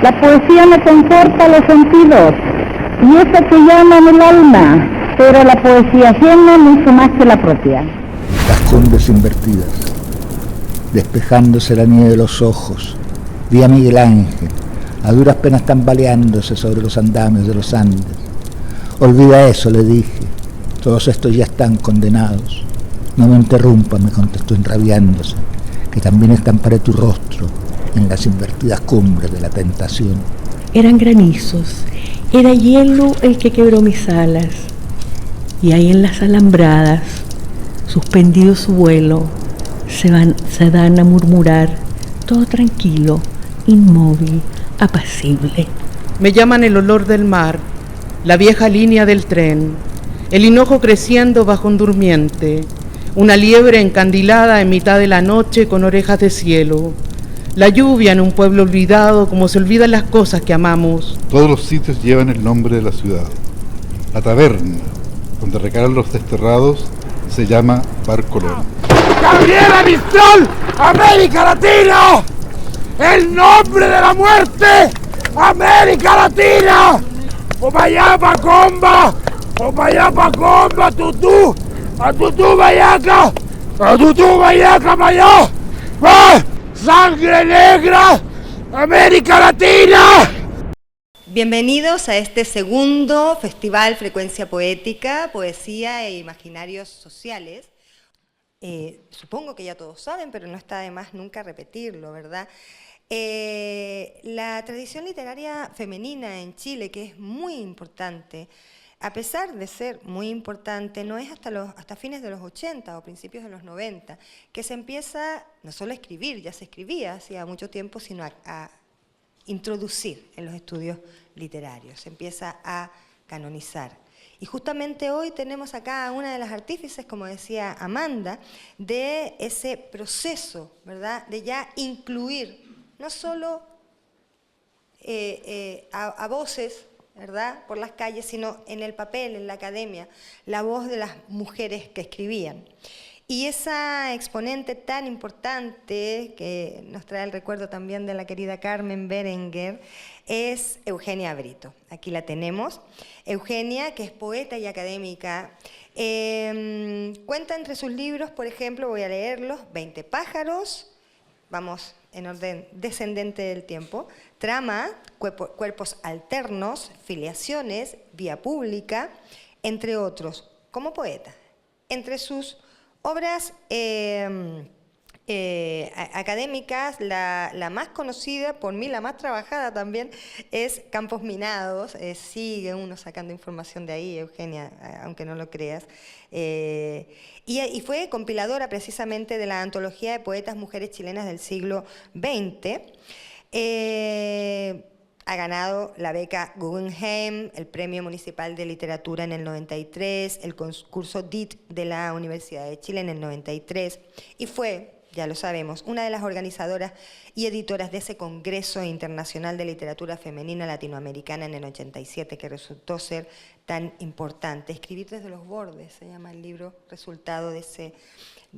La poesía me conforta los sentidos, y esa que llaman el alma, pero la poesía ajena mucho más que la propia. Las cumbres invertidas, despejándose la nieve de los ojos, vi a Miguel Ángel, a duras penas tambaleándose sobre los andamios de los Andes. Olvida eso, le dije, todos estos ya están condenados. No me interrumpa, me contestó enrabiándose, que también estamparé tu rostro en las invertidas cumbres de la tentación. Eran granizos, era hielo el que quebró mis alas, y ahí en las alambradas, suspendido su vuelo, se dan a murmurar, todo tranquilo, inmóvil, apacible. Me llaman el olor del mar, la vieja línea del tren, el hinojo creciendo bajo un durmiente, una liebre encandilada en mitad de la noche con orejas de cielo, la lluvia en un pueblo olvidado como se olvidan las cosas que amamos. Todos los sitios llevan el nombre de la ciudad. La taberna, donde recalan los desterrados, se llama Bar Colón. ¡Gabriela Mistral! ¡América Latina! ¡El nombre de la muerte! ¡América Latina! ¡Opayapa comba! ¡Opayapa comba! ¡Tutú! ¡A tutú vayaca! ¡A tutú vayaca para allá! ¡Ah! ¡Sangre negra! ¡América Latina! Bienvenidos a este segundo Festival Frecuencia Poética, Poesía e Imaginarios Sociales. Supongo que ya todos saben, pero no está de más nunca repetirlo, ¿verdad? La tradición literaria femenina en Chile, que es muy importante, a pesar de ser muy importante, no es hasta fines de los 80 o principios de los 90 que se empieza no solo a escribir, ya se escribía hacía mucho tiempo, sino a introducir en los estudios literarios, se empieza a canonizar. Y justamente hoy tenemos acá a una de las artífices, como decía Amanda, de ese proceso, ¿verdad?, de ya incluir no solo a voces, ¿verdad?, por las calles, sino en el papel, en la academia, la voz de las mujeres que escribían. Y esa exponente tan importante, que nos trae el recuerdo también de la querida Carmen Berenguer, es Eugenia Brito. Aquí la tenemos. Eugenia, que es poeta y académica, cuenta entre sus libros, por ejemplo, voy a leerlos, 20 pájaros, vamos en orden descendente del tiempo, Trama, Cuerpos alternos, Filiaciones, Vía pública, entre otros, como poeta. Entre sus obras académicas, la más conocida, por mí la más trabajada también, es Campos Minados. Sigue uno sacando información de ahí, Eugenia, aunque no lo creas. Y fue compiladora precisamente de la antología de poetas mujeres chilenas del siglo XX. Ha ganado la beca Guggenheim, el Premio Municipal de Literatura en el 93, el concurso DIT de la Universidad de Chile en el 93, y fue, ya lo sabemos, una de las organizadoras y editoras de ese Congreso Internacional de Literatura Femenina Latinoamericana en el 87, que resultó ser tan importante. Escribir desde los bordes, se llama el libro, resultado de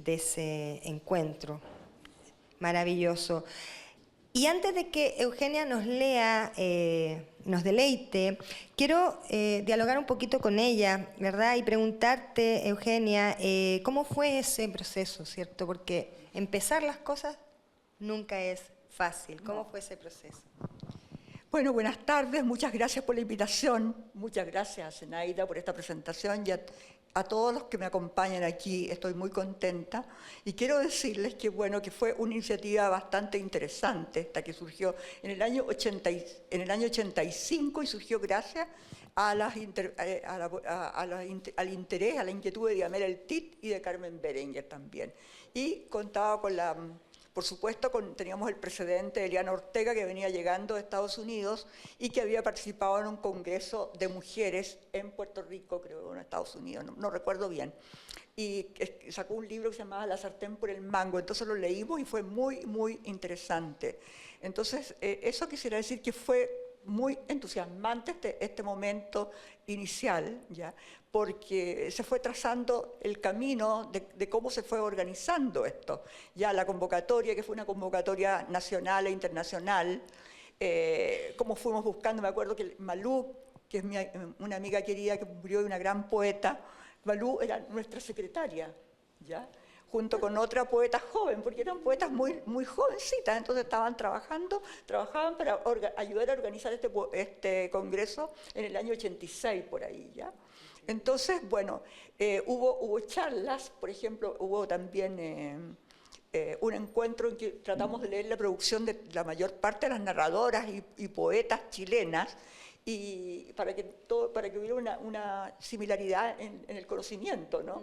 ese encuentro. Maravilloso. Y antes de que Eugenia nos lea, nos deleite, quiero dialogar un poquito con ella, ¿verdad? Y preguntarte, Eugenia, ¿cómo fue ese proceso, cierto? Porque empezar las cosas nunca es fácil. ¿Cómo fue ese proceso? Bueno, buenas tardes, muchas gracias por la invitación, muchas gracias, Zenaida, por esta presentación y a todos los que me acompañan aquí, estoy muy contenta y quiero decirles que, bueno, que fue una iniciativa bastante interesante esta que surgió en el año 85 y surgió gracias al interés, a la inquietud de Diamela El Tit y de Carmen Berenguer también. Y contaba con por supuesto, teníamos el precedente de Eliana Ortega, que venía llegando de Estados Unidos y que había participado en un congreso de mujeres en Puerto Rico, creo, en Estados Unidos, no recuerdo bien. Y sacó un libro que se llamaba La sartén por el mango, entonces lo leímos y fue muy, muy interesante. Entonces, eso quisiera decir que fue muy entusiasmante este momento inicial, ¿ya? Porque se fue trazando el camino de cómo se fue organizando esto. Ya la convocatoria, que fue una convocatoria nacional e internacional, cómo fuimos buscando. Me acuerdo que Malú, que es una amiga querida que murió, una gran poeta, Malú era nuestra secretaria, ¿ya? Junto con otra poeta joven, porque eran poetas muy, muy jovencitas, entonces trabajaban para ayudar a organizar este congreso en el año 86, por ahí, ¿ya? Entonces, bueno, hubo charlas, por ejemplo, hubo también un encuentro en que tratamos de leer la producción de la mayor parte de las narradoras y poetas chilenas, y para que hubiera una similaridad en el conocimiento, ¿no?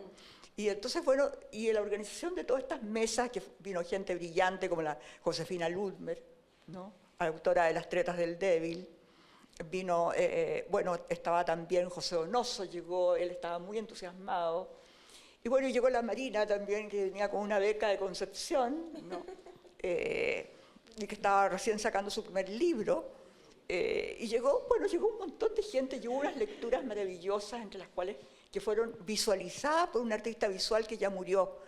Y entonces, bueno, y en la organización de todas estas mesas, que vino gente brillante como la Josefina Ludmer, ¿no? Autora de Las Tretas del Débil, vino, bueno, estaba también José Donoso, llegó, él estaba muy entusiasmado, y bueno, llegó la Marina también, que venía con una beca de Concepción, ¿no? Y que estaba recién sacando su primer libro, y llegó un montón de gente, y hubo unas lecturas maravillosas, entre las cuales que fueron visualizadas por una artista visual que ya murió,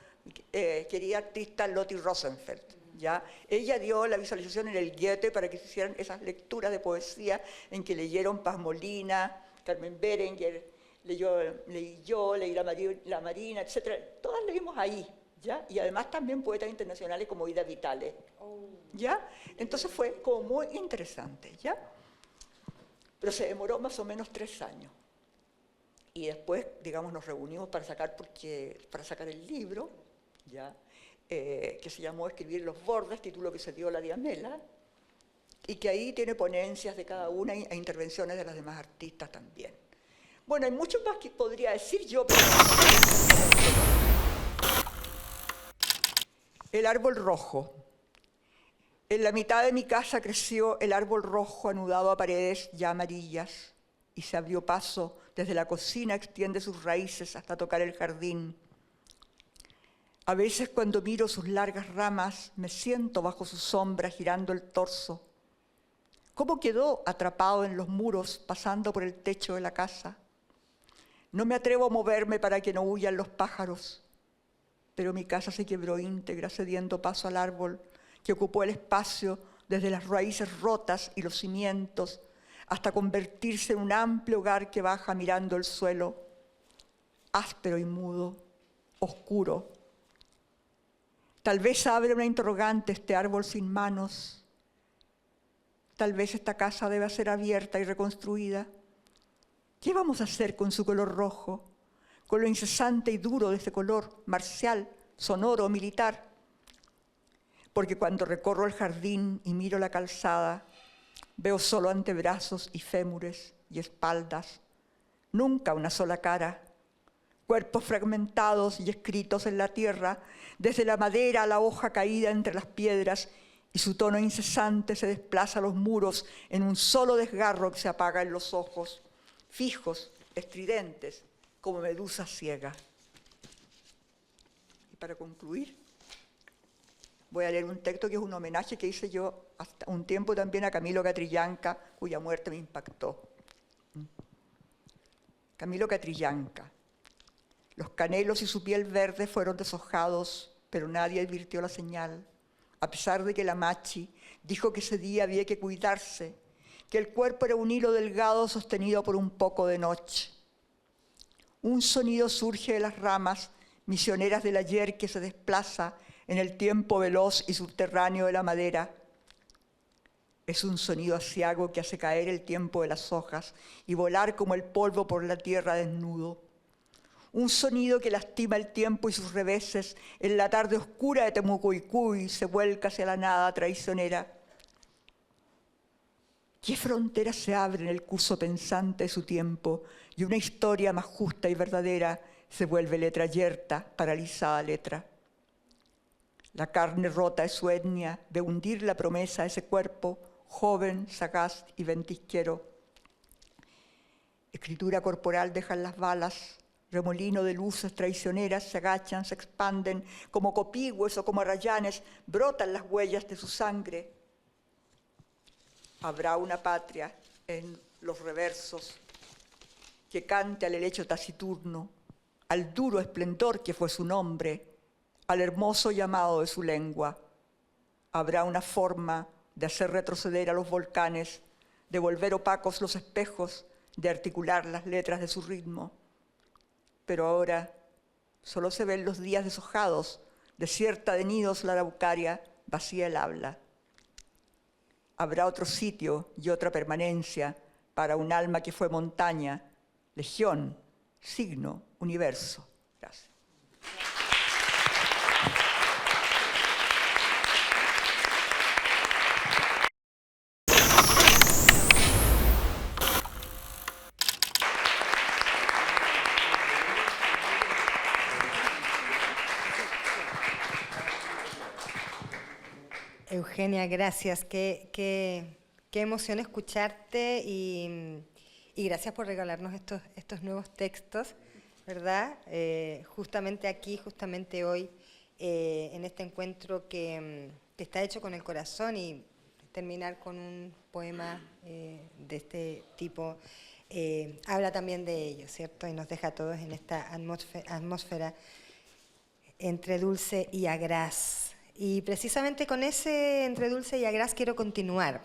querida artista Lotte Rosenfeld, ¿ya? Ella dio la visualización en el Goethe para que se hicieran esas lecturas de poesía en que leyeron Paz Molina, Carmen Berenguer, leí yo, leí la Marina, etc. Todas leímos ahí, ¿ya? Y además también poetas internacionales como Ida Vitale, ¿ya? Entonces fue como muy interesante, ¿ya? Pero se demoró más o menos 3 años. Y después, digamos, nos reunimos para sacar el libro, ¿ya? Que se llamó Escribir los bordes, título que se dio la Diamela, y que ahí tiene ponencias de cada una e intervenciones de las demás artistas también. Bueno, hay mucho más que podría decir yo, pero... El árbol rojo. En la mitad de mi casa creció el árbol rojo anudado a paredes ya amarillas, y se abrió paso desde la cocina, extiende sus raíces hasta tocar el jardín. A veces cuando miro sus largas ramas, me siento bajo su sombra girando el torso. ¿Cómo quedó atrapado en los muros pasando por el techo de la casa? No me atrevo a moverme para que no huyan los pájaros, pero mi casa se quebró íntegra cediendo paso al árbol que ocupó el espacio desde las raíces rotas y los cimientos hasta convertirse en un amplio hogar que baja mirando el suelo, áspero y mudo, oscuro. Tal vez abre una interrogante este árbol sin manos. Tal vez esta casa deba ser abierta y reconstruida. ¿Qué vamos a hacer con su color rojo? Con lo incesante y duro de ese color marcial, sonoro, militar. Porque cuando recorro el jardín y miro la calzada, veo solo antebrazos y fémures y espaldas, nunca una sola cara, cuerpos fragmentados y escritos en la tierra, desde la madera a la hoja caída entre las piedras, y su tono incesante se desplaza a los muros en un solo desgarro que se apaga en los ojos, fijos, estridentes, como medusa ciega. Y para concluir, voy a leer un texto que es un homenaje que hice yo hasta un tiempo también a Camilo Catrillanca, cuya muerte me impactó. Camilo Catrillanca. Los canelos y su piel verde fueron deshojados, pero nadie advirtió la señal, a pesar de que la machi dijo que ese día había que cuidarse, que el cuerpo era un hilo delgado sostenido por un poco de noche. Un sonido surge de las ramas misioneras del ayer que se desplaza en el tiempo veloz y subterráneo de la madera. Es un sonido aciago que hace caer el tiempo de las hojas y volar como el polvo por la tierra desnudo. Un sonido que lastima el tiempo y sus reveses en la tarde oscura de Temucuicui se vuelca hacia la nada traicionera. ¿Qué frontera se abre en el curso pensante de su tiempo y una historia más justa y verdadera se vuelve letra yerta, paralizada letra? La carne rota de su etnia de hundir la promesa de ese cuerpo, joven, sagaz y ventisquero. Escritura corporal dejan las balas, remolino de luces traicioneras se agachan, se expanden, como copigües o como arrayanes, brotan las huellas de su sangre. Habrá una patria en los reversos que cante al helecho taciturno, al duro esplendor que fue su nombre, al hermoso llamado de su lengua. Habrá una forma de hacer retroceder a los volcanes, de volver opacos los espejos, de articular las letras de su ritmo. Pero ahora solo se ven los días deshojados, desierta de nidos la araucaria, vacía el habla. Habrá otro sitio y otra permanencia para un alma que fue montaña, legión, signo, universo. Gracias. Eugenia, gracias. Qué emoción escucharte y gracias por regalarnos estos nuevos textos, ¿verdad? Justamente aquí, justamente hoy, en este encuentro que está hecho con el corazón, y terminar con un poema de este tipo habla también de ello, ¿cierto? Y nos deja a todos en esta atmósfera entre dulce y agraz. Y precisamente con ese entre dulce y agraz quiero continuar.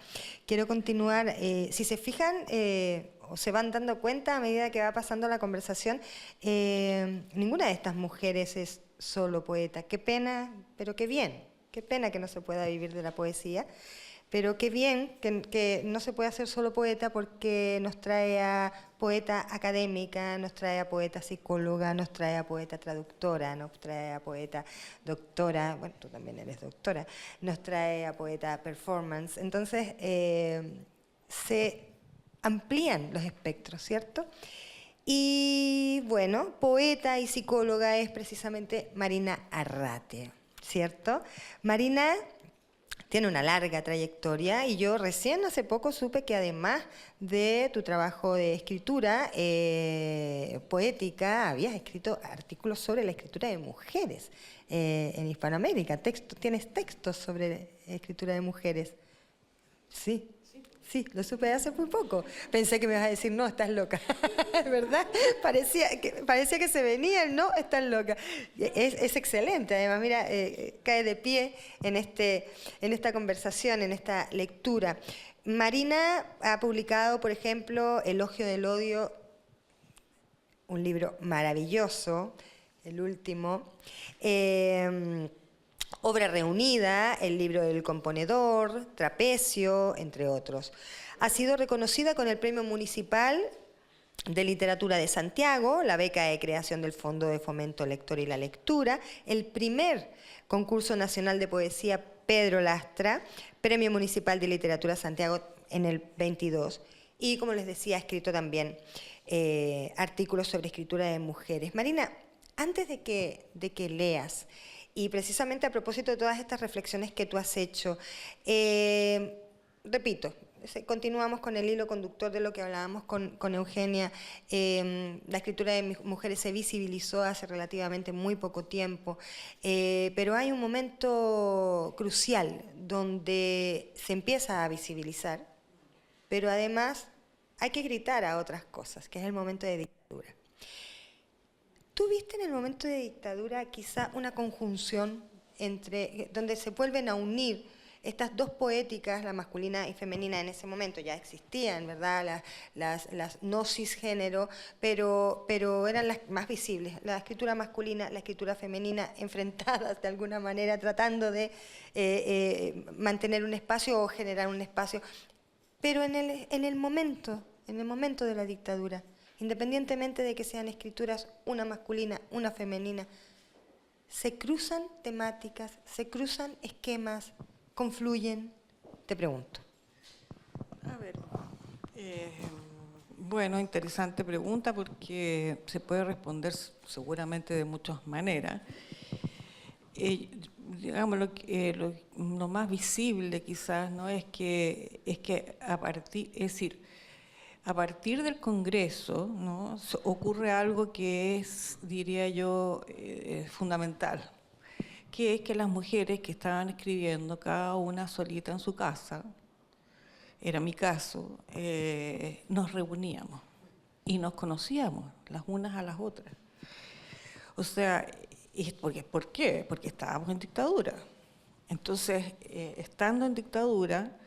Si se fijan o se van dando cuenta a medida que va pasando la conversación, ninguna de estas mujeres es solo poeta. Qué pena, pero qué bien. Qué pena que no se pueda vivir de la poesía, pero qué bien que no se pueda ser solo poeta, porque nos trae a poeta académica, nos trae a poeta psicóloga, nos trae a poeta traductora, nos trae a poeta doctora, bueno, tú también eres doctora, nos trae a poeta performance. Entonces, se amplían los espectros, ¿cierto? Y bueno, poeta y psicóloga es precisamente Marina Arrate, ¿cierto? Marina tiene una larga trayectoria y yo recién hace poco supe que además de tu trabajo de escritura poética, habías escrito artículos sobre la escritura de mujeres en Hispanoamérica. ¿Tienes textos sobre escritura de mujeres? Sí, lo supe hace muy poco. Pensé que me ibas a decir, no, estás loca, ¿verdad? Parecía que se venía el no, estás loca. Es excelente, además, mira, cae de pie en esta conversación, en esta lectura. Marina ha publicado, por ejemplo, Elogio del Odio, un libro maravilloso, el último. Obra Reunida, el libro del componedor, Trapecio, entre otros. Ha sido reconocida con el Premio Municipal de Literatura de Santiago, la beca de creación del Fondo de Fomento Lector y la Lectura, el primer concurso nacional de poesía Pedro Lastra, Premio Municipal de Literatura Santiago en el 22. Y, como les decía, ha escrito también artículos sobre escritura de mujeres. Marina, antes de que leas, y precisamente a propósito de todas estas reflexiones que tú has hecho, repito, continuamos con el hilo conductor de lo que hablábamos con Eugenia. La escritura de mujeres se visibilizó hace relativamente muy poco tiempo, pero hay un momento crucial donde se empieza a visibilizar, pero además hay que gritar a otras cosas, que es el momento de dictadura. ¿Tú viste en el momento de dictadura quizá una conjunción donde se vuelven a unir estas dos poéticas, la masculina y femenina? En ese momento ya existían, ¿verdad?, las no cisgénero, pero eran las más visibles, la escritura masculina, la escritura femenina, enfrentadas de alguna manera, tratando de mantener un espacio o generar un espacio. Pero en el momento de la dictadura, independientemente de que sean escrituras, una masculina, una femenina, se cruzan temáticas, se cruzan esquemas, confluyen. Te pregunto. A ver, bueno, interesante pregunta, porque se puede responder seguramente de muchas maneras. Digamos, lo más visible quizás, ¿no?, es que a partir del Congreso, ¿no?, ocurre algo que es, diría yo, fundamental, que es que las mujeres que estaban escribiendo, cada una solita en su casa, era mi caso, nos reuníamos y nos conocíamos las unas a las otras. O sea, ¿por qué? Porque estábamos en dictadura. Entonces, estando en dictadura,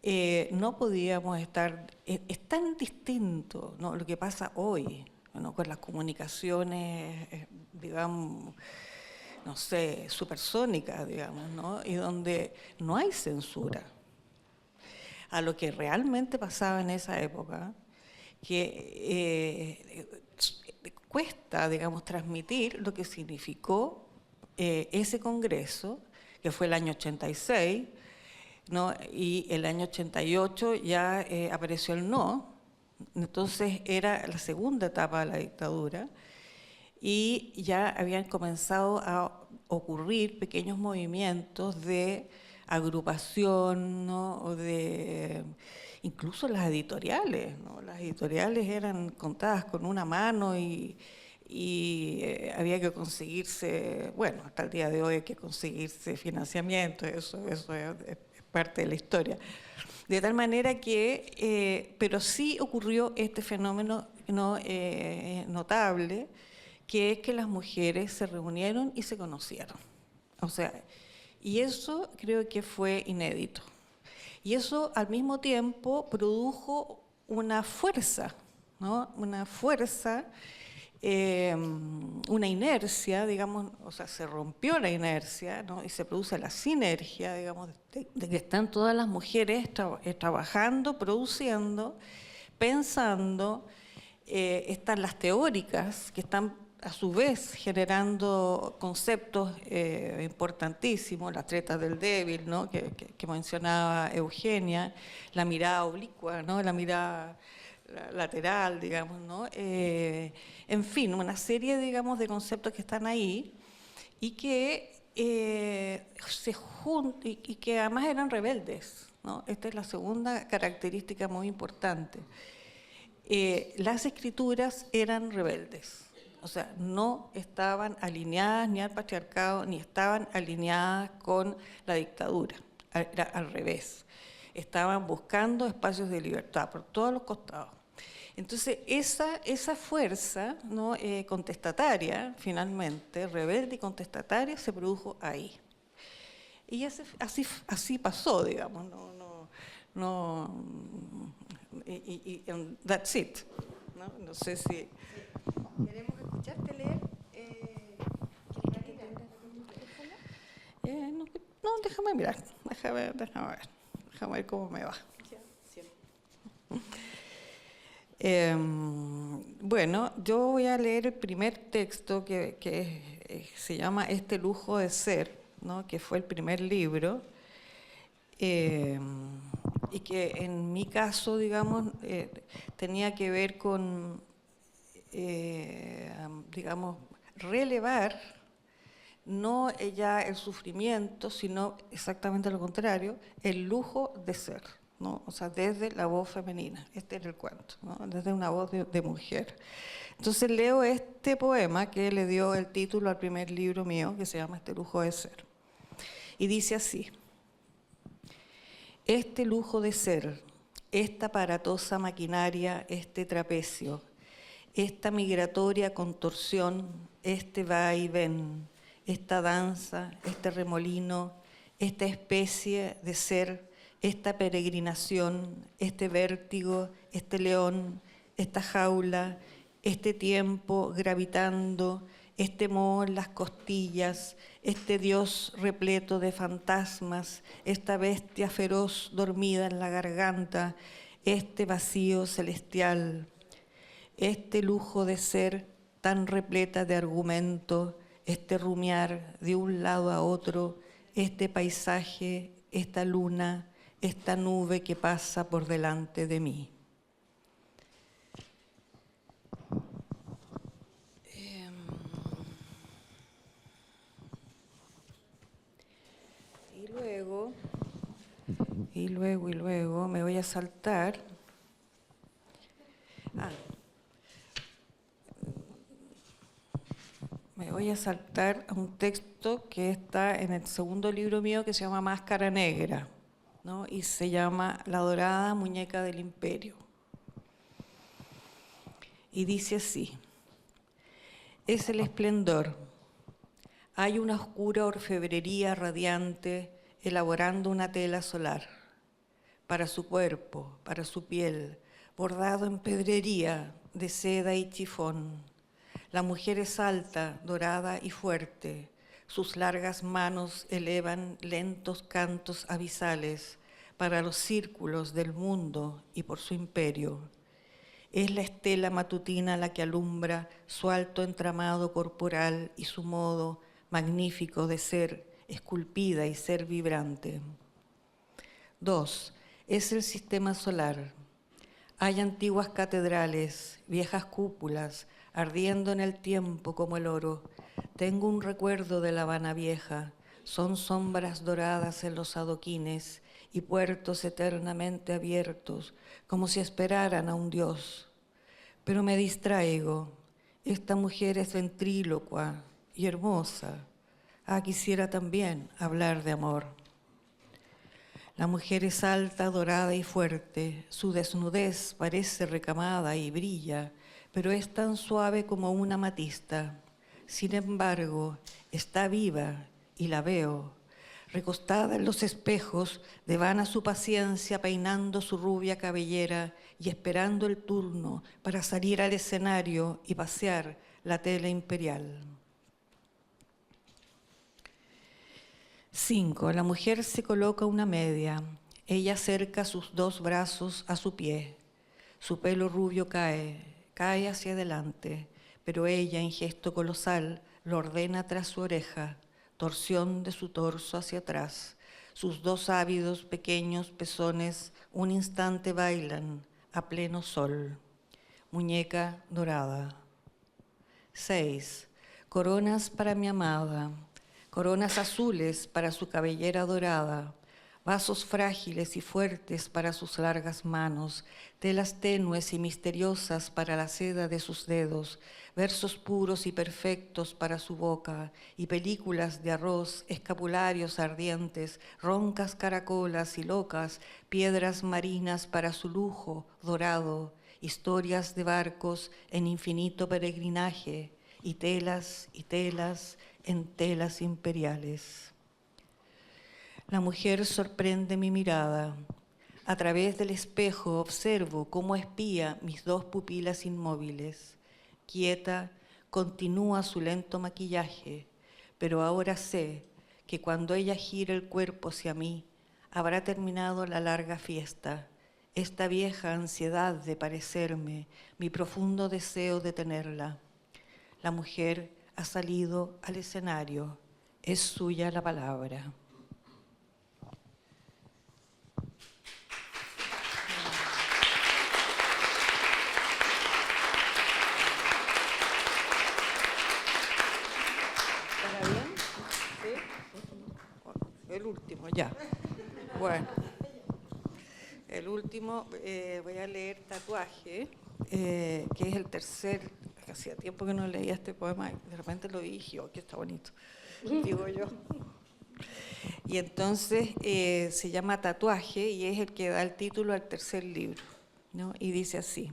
no podíamos estar, es tan distinto, ¿no?, lo que pasa hoy, ¿no?, con las comunicaciones, digamos, no sé, supersónicas, digamos, ¿no?, y donde no hay censura, a lo que realmente pasaba en esa época, que cuesta, digamos, transmitir lo que significó ese congreso, que fue el año 86, ¿no?, y el año 88 ya apareció el no. Entonces era la segunda etapa de la dictadura y ya habían comenzado a ocurrir pequeños movimientos de agrupación, ¿no?, o de incluso las editoriales, ¿no? Las editoriales eran contadas con una mano y había que conseguirse, bueno, hasta el día de hoy hay que conseguirse financiamiento, eso es parte de la historia. De tal manera que, pero sí ocurrió este fenómeno, ¿no?, notable, que es que las mujeres se reunieron y se conocieron. O sea, y eso creo que fue inédito. Y eso al mismo tiempo produjo una fuerza, ¿no?, una fuerza, una inercia, digamos, o sea, se rompió la inercia, ¿no?, y se produce la sinergia, digamos, de que están todas las mujeres trabajando, produciendo, pensando, están las teóricas que están a su vez generando conceptos importantísimos, las tretas del débil, ¿no?, que mencionaba Eugenia, la mirada oblicua, ¿no?, la mirada lateral, digamos, ¿no? En fin, una serie, digamos, de conceptos que están ahí y que se juntan y que además eran rebeldes, ¿no? Esta es la segunda característica muy importante. Las escrituras eran rebeldes. O sea, no estaban alineadas ni al patriarcado, ni estaban alineadas con la dictadura, era al revés. Estaban buscando espacios de libertad por todos los costados. Entonces, esa fuerza, ¿no?, contestataria, finalmente, rebelde y contestataria, se produjo ahí. Y así pasó, digamos, y that's it. No sé si... Queremos escucharte leer. No, déjame mirar, déjame ver cómo me va. Bueno, yo voy a leer el primer texto que se llama Este lujo de ser, ¿no?, que fue el primer libro, y que en mi caso, digamos, tenía que ver con, digamos, relevar no ya el sufrimiento, sino exactamente lo contrario, el lujo de ser, ¿no? O sea, desde la voz femenina. Este era el cuento, ¿no?, desde una voz de mujer. Entonces leo este poema que le dio el título al primer libro mío, que se llama Este lujo de ser. Y dice así: este lujo de ser, esta aparatosa maquinaria, este trapecio, esta migratoria contorsión, este va y ven, esta danza, este remolino, esta especie de ser, esta peregrinación, este vértigo, este león, esta jaula, este tiempo gravitando, este moho en las costillas, este Dios repleto de fantasmas, esta bestia feroz dormida en la garganta, este vacío celestial, este lujo de ser tan repleta de argumento, este rumiar de un lado a otro, este paisaje, esta luna, esta nube que pasa por delante de mí. Y luego me voy a saltar. Me voy a saltar a un texto que está en el segundo libro mío que se llama Máscara Negra, ¿no? Y se llama La dorada muñeca del imperio. Y dice así: es el esplendor. Hay una oscura orfebrería radiante elaborando una tela solar. para su cuerpo, para su piel, bordado en pedrería de seda y chifón. La mujer es alta, dorada y fuerte. Sus largas manos elevan lentos cantos abisales para los círculos del mundo y por su imperio. Es la estela matutina la que alumbra su alto entramado corporal y su modo magnífico de ser esculpida y ser vibrante. 2. Es el sistema solar. Hay antiguas catedrales, viejas cúpulas, ardiendo en el tiempo como el oro. Tengo un recuerdo de La Habana Vieja. Son sombras doradas en los adoquines y puertos eternamente abiertos, como si esperaran a un dios. Pero me distraigo. Esta mujer es ventrílocua y hermosa. Quisiera también hablar de amor. La mujer es alta, dorada y fuerte. Su desnudez parece recamada y brilla, pero es tan suave como una amatista. Sin embargo, está viva y la veo. Recostada en los espejos, devana su paciencia peinando su rubia cabellera y esperando el turno para salir al escenario y pasear la tela imperial. 5. La mujer se coloca una media. Ella acerca sus dos brazos a su pie. Su pelo rubio cae hacia adelante, pero ella, en gesto colosal, lo ordena tras su oreja, torsión de su torso hacia atrás. Sus dos ávidos pequeños pezones un instante bailan a pleno sol. Muñeca dorada. 6. Coronas para mi amada. Coronas azules para su cabellera dorada, vasos frágiles y fuertes para sus largas manos, telas tenues y misteriosas para la seda de sus dedos, versos puros y perfectos para su boca, y películas de arroz, escapularios ardientes, roncas caracolas y locas, piedras marinas para su lujo dorado, historias de barcos en infinito peregrinaje, y telas en telas imperiales. La mujer sorprende mi mirada. A través del espejo observo cómo espía mis dos pupilas inmóviles. Quieta, continúa su lento maquillaje, pero ahora sé que cuando ella gira el cuerpo hacia mí, habrá terminado la larga fiesta, esta vieja ansiedad de parecerme, mi profundo deseo de tenerla. La mujer ha salido al escenario. Es suya la palabra. ¿Está bien? ¿Sí? El último, ya. Bueno. El último, voy a leer Tatuaje, que es el tercer. Hacía tiempo que no leía este poema, de repente lo vi y dije, oh, que está bonito, digo yo. Y entonces se llama Tatuaje y es el que da el título al tercer libro, ¿no? Y dice así: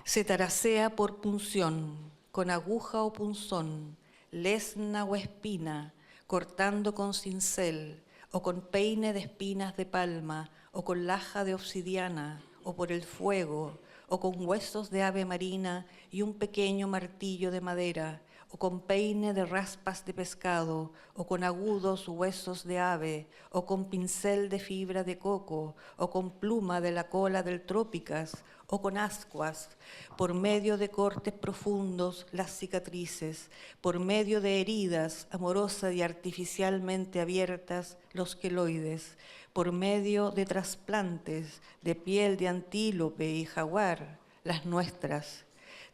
se taracea por punción, con aguja o punzón, lesna o espina, cortando con cincel, o con peine de espinas de palma, o con laja de obsidiana, o por el fuego, o con huesos de ave marina y un pequeño martillo de madera, o con peine de raspas de pescado, o con agudos huesos de ave, o con pincel de fibra de coco, o con pluma de la cola del trópicas, o con ascuas, por medio de cortes profundos las cicatrices, por medio de heridas amorosa y artificialmente abiertas los queloides, por medio de trasplantes de piel de antílope y jaguar, las nuestras,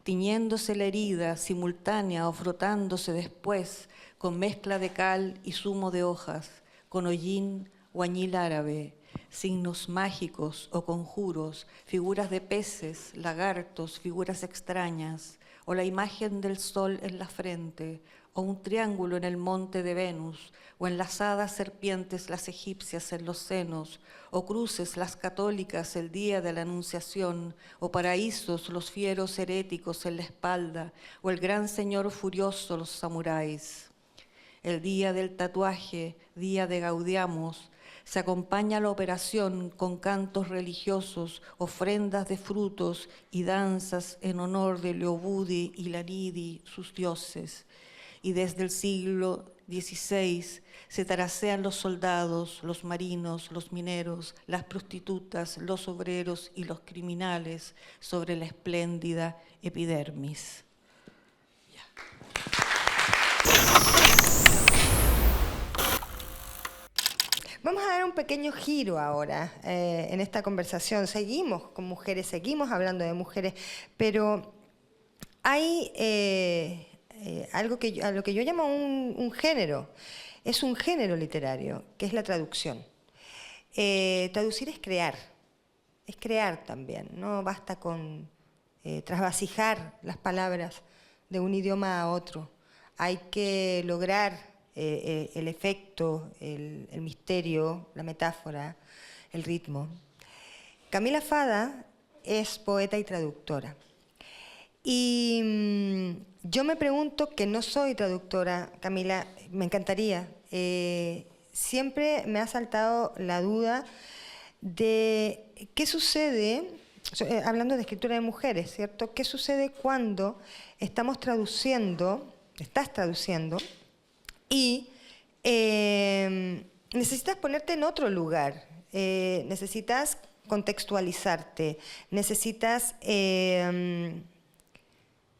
tiñéndose la herida simultánea o frotándose después con mezcla de cal y zumo de hojas, con hollín o añil árabe, signos mágicos o conjuros, figuras de peces, lagartos, figuras extrañas, o la imagen del sol en la frente, o un triángulo en el monte de Venus, o enlazadas serpientes las egipcias en los senos, o cruces las católicas el día de la Anunciación, o paraísos los fieros heréticos en la espalda, o el gran señor furioso los samuráis. El día del tatuaje, día de Gaudiamos, Se acompaña la operación con cantos religiosos, ofrendas de frutos y danzas en honor de Leobudi y Lanidi, sus dioses. Y desde el siglo XVI se taracean los soldados, los marinos, los mineros, las prostitutas, los obreros y los criminales sobre la espléndida epidermis. Vamos a dar un pequeño giro ahora en esta conversación. Seguimos con mujeres, seguimos hablando de mujeres, pero hay algo a lo que yo llamo un género. Es un género literario, que es la traducción. Traducir es crear también. No basta con trasvasijar las palabras de un idioma a otro. Hay que lograr el efecto, el misterio, la metáfora, el ritmo. Camila Fada es poeta y traductora. Y yo me pregunto, que no soy traductora, Camila, me encantaría, siempre me ha saltado la duda de qué sucede, hablando de escritura de mujeres, ¿cierto? ¿Qué sucede cuando estás traduciendo, y necesitas ponerte en otro lugar, necesitas contextualizarte, necesitas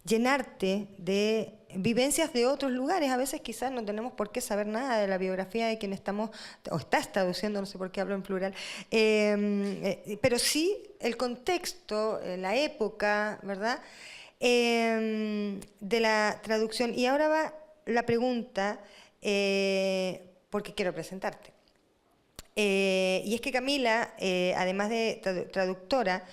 llenarte de vivencias de otros lugares? A veces quizás no tenemos por qué saber nada de la biografía de quien estás traduciendo, no sé por qué hablo en plural, pero sí el contexto, la época, ¿verdad?, de la traducción. Y ahora va la pregunta, porque quiero presentarte. Y es que Camila, además de traductora,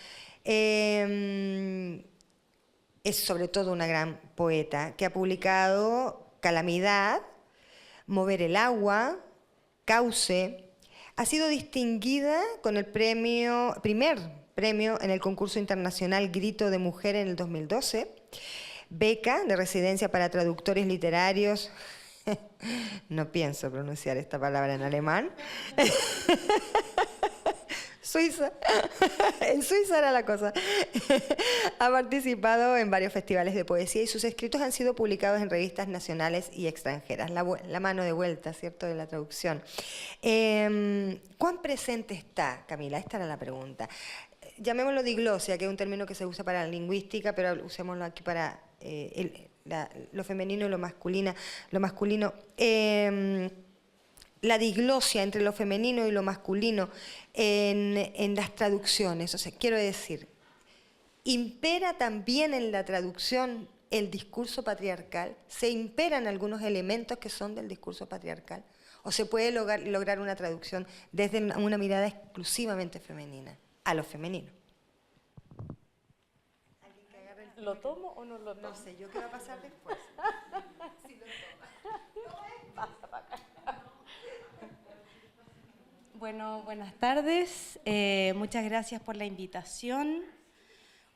es sobre todo una gran poeta que ha publicado Calamidad, Mover el agua, Cauce. Ha sido distinguida con el primer premio en el concurso internacional Grito de Mujer en el 2012, beca de residencia para traductores literarios. No pienso pronunciar esta palabra en alemán. Suiza. En Suiza era la cosa. Ha participado en varios festivales de poesía y sus escritos han sido publicados en revistas nacionales y extranjeras. La mano de vuelta, ¿cierto?, de la traducción. ¿Cuán presente está, Camila? Esta era la pregunta. Llamémoslo diglosia, que es un término que se usa para la lingüística, pero usémoslo aquí para lo femenino y lo masculino. La diglosia entre lo femenino y lo masculino en las traducciones. O sea, quiero decir, ¿impera también en la traducción el discurso patriarcal? ¿Se imperan algunos elementos que son del discurso patriarcal? ¿O se puede lograr una traducción desde una mirada exclusivamente femenina, a lo femenino? ¿Lo tomo o no lo tomo? No sé, yo qué va a pasar después. Si lo Pasa para acá. Bueno, buenas tardes. Muchas gracias por la invitación.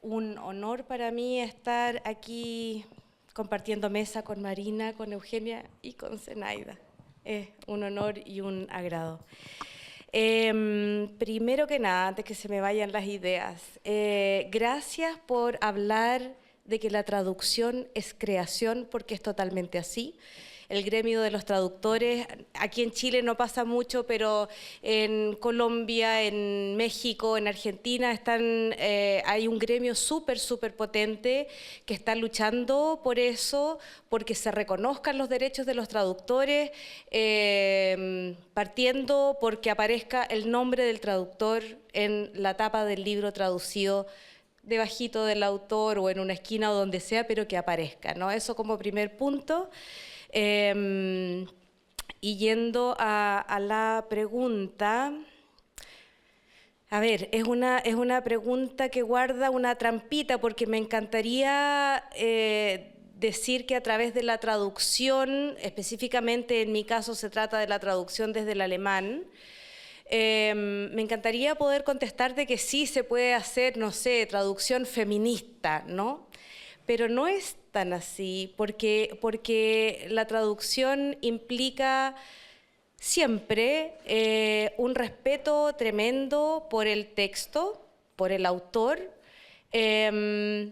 Un honor para mí estar aquí compartiendo mesa con Marina, con Eugenia y con Zenaida. Es un honor y un agrado. Primero que nada, antes que se me vayan las ideas, gracias por hablar de que la traducción es creación, porque es totalmente así. El gremio de los traductores, aquí en Chile no pasa mucho, pero en Colombia, en México, en Argentina hay un gremio súper potente que está luchando por eso, porque se reconozcan los derechos de los traductores, partiendo porque aparezca el nombre del traductor en la tapa del libro traducido, debajito del autor o en una esquina o donde sea, pero que aparezca, ¿no? Eso como primer punto. Y yendo a la pregunta, a ver, es una pregunta que guarda una trampita, porque me encantaría decir que a través de la traducción, específicamente en mi caso se trata de la traducción desde el alemán, me encantaría poder contestar de que sí se puede hacer, no sé, traducción feminista, ¿no? Pero no es tan así, porque la traducción implica siempre un respeto tremendo por el texto, por el autor, y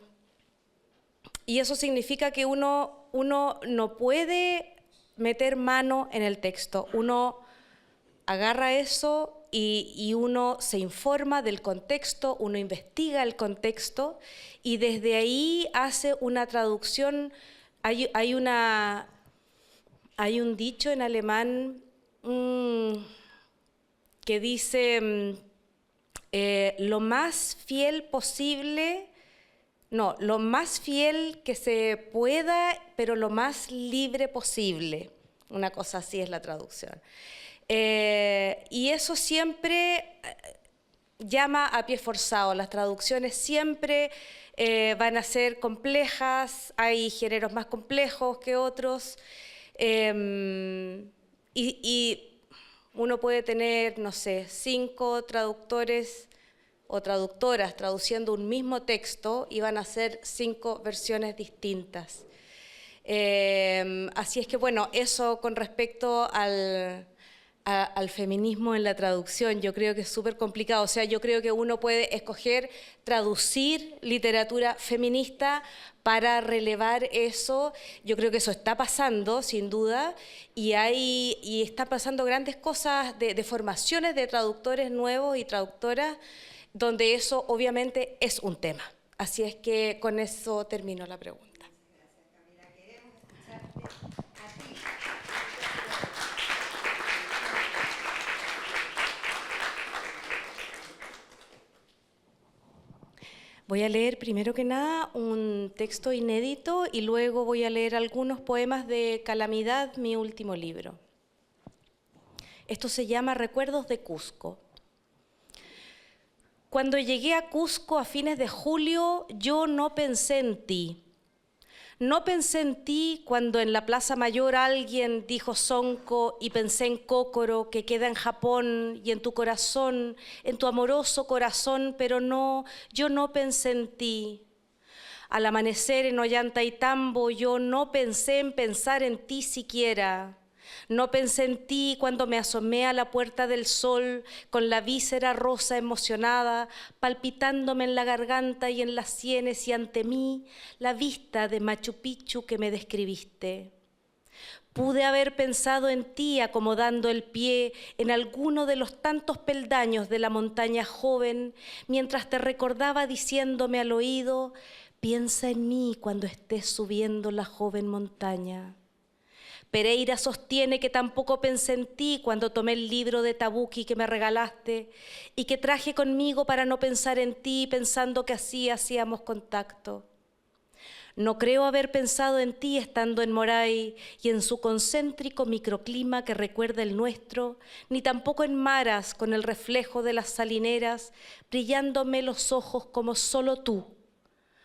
eso significa que uno no puede meter mano en el texto, uno agarra eso y uno se informa del contexto, uno investiga el contexto y desde ahí hace una traducción. Hay un dicho en alemán que dice lo más fiel posible, no, lo más fiel que se pueda, pero lo más libre posible. Una cosa así es la traducción. Y eso siempre llama a pie forzado. Las traducciones siempre van a ser complejas, hay géneros más complejos que otros, y uno puede tener, no sé, 5 traductores o traductoras traduciendo un mismo texto y van a ser 5 versiones distintas. Así es que, bueno, eso con respecto al feminismo en la traducción, yo creo que es súper complicado. O sea, yo creo que uno puede escoger traducir literatura feminista para relevar eso. Yo creo que eso está pasando, sin duda, y está pasando grandes cosas de formaciones de traductores nuevos y traductoras, donde eso obviamente es un tema. Así es que con eso termino la pregunta. Voy a leer primero que nada un texto inédito y luego voy a leer algunos poemas de Calamidad, mi último libro. Esto se llama Recuerdos de Cusco. Cuando llegué a Cusco a fines de julio, yo no pensé en ti. No pensé en ti cuando en la Plaza Mayor alguien dijo Sonko y pensé en Kokoro, que queda en Japón, y en tu corazón, en tu amoroso corazón, pero no, yo no pensé en ti. Al amanecer en Ollantaytambo, yo no pensé en pensar en ti siquiera. No pensé en ti cuando me asomé a la Puerta del Sol con la víscera rosa emocionada, palpitándome en la garganta y en las sienes, y ante mí la vista de Machu Picchu que me describiste. Pude haber pensado en ti acomodando el pie en alguno de los tantos peldaños de la montaña joven, mientras te recordaba diciéndome al oído: piensa en mí cuando estés subiendo la joven montaña. Pereira sostiene que tampoco pensé en ti cuando tomé el libro de Tabucchi que me regalaste y que traje conmigo para no pensar en ti, pensando que así hacíamos contacto. No creo haber pensado en ti estando en Moray y en su concéntrico microclima que recuerda el nuestro, ni tampoco en Maras con el reflejo de las salineras, brillándome los ojos como solo tú.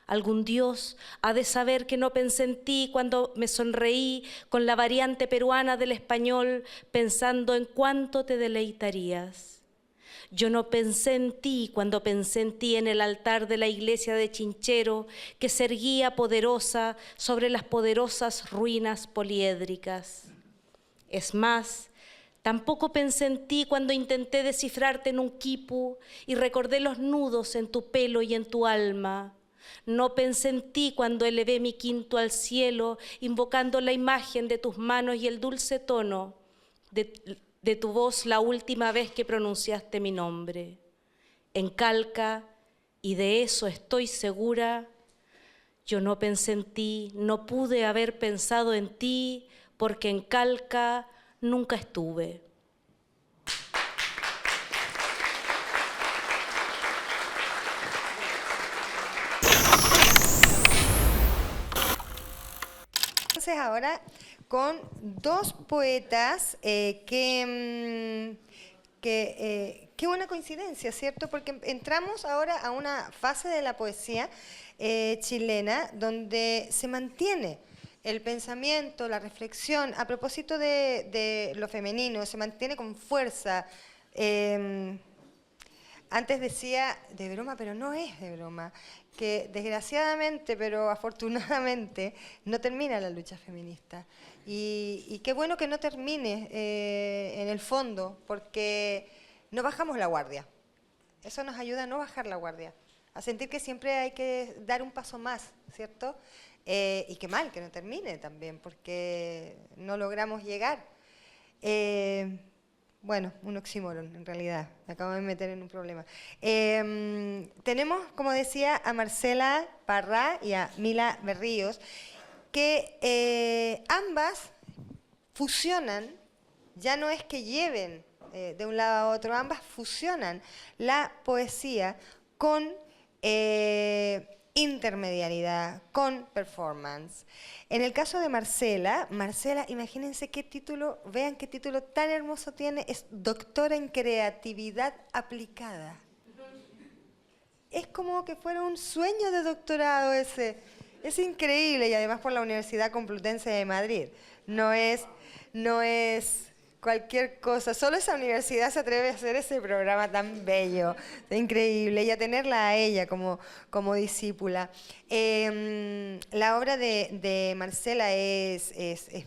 Algún Dios ha de saber que no pensé en ti cuando me sonreí con la variante peruana del español, pensando en cuánto te deleitarías. Yo no pensé en ti cuando pensé en ti en el altar de la iglesia de Chinchero, que se erguía poderosa sobre las poderosas ruinas poliédricas. Es más, tampoco pensé en ti cuando intenté descifrarte en un quipu y recordé los nudos en tu pelo y en tu alma. No pensé en ti cuando elevé mi quinto al cielo, invocando la imagen de tus manos y el dulce tono de tu voz la última vez que pronunciaste mi nombre. En Calca, y de eso estoy segura, yo no pensé en ti, no pude haber pensado en ti, porque en Calca nunca estuve. Entonces ahora con 2 poetas qué buena coincidencia, ¿cierto? Porque entramos ahora a una fase de la poesía chilena donde se mantiene el pensamiento, la reflexión, a propósito de lo femenino, se mantiene con fuerza. antes decía de broma, pero no es de broma, que desgraciadamente, pero afortunadamente, no termina la lucha feminista. Y qué bueno que no termine en el fondo, porque no bajamos la guardia. Eso nos ayuda a no bajar la guardia, a sentir que siempre hay que dar un paso más, ¿cierto? Y qué mal que no termine también, porque no logramos llegar. Bueno, un oxímoron en realidad, me acabo de meter en un problema. Tenemos, como decía, a Marcela Parra y a Mila Berríos, que ambas fusionan, ya no es que lleven de un lado a otro, ambas fusionan la poesía con intermedialidad, con performance. En el caso de Marcela, imagínense qué título, vean qué título tan hermoso tiene, es doctora en creatividad aplicada. Es como que fuera un sueño de doctorado ese. Es increíble, y además por la Universidad Complutense de Madrid. No es cualquier cosa. Solo esa universidad se atreve a hacer ese programa tan bello, increíble, y a tenerla a ella como discípula. La obra de Marcela es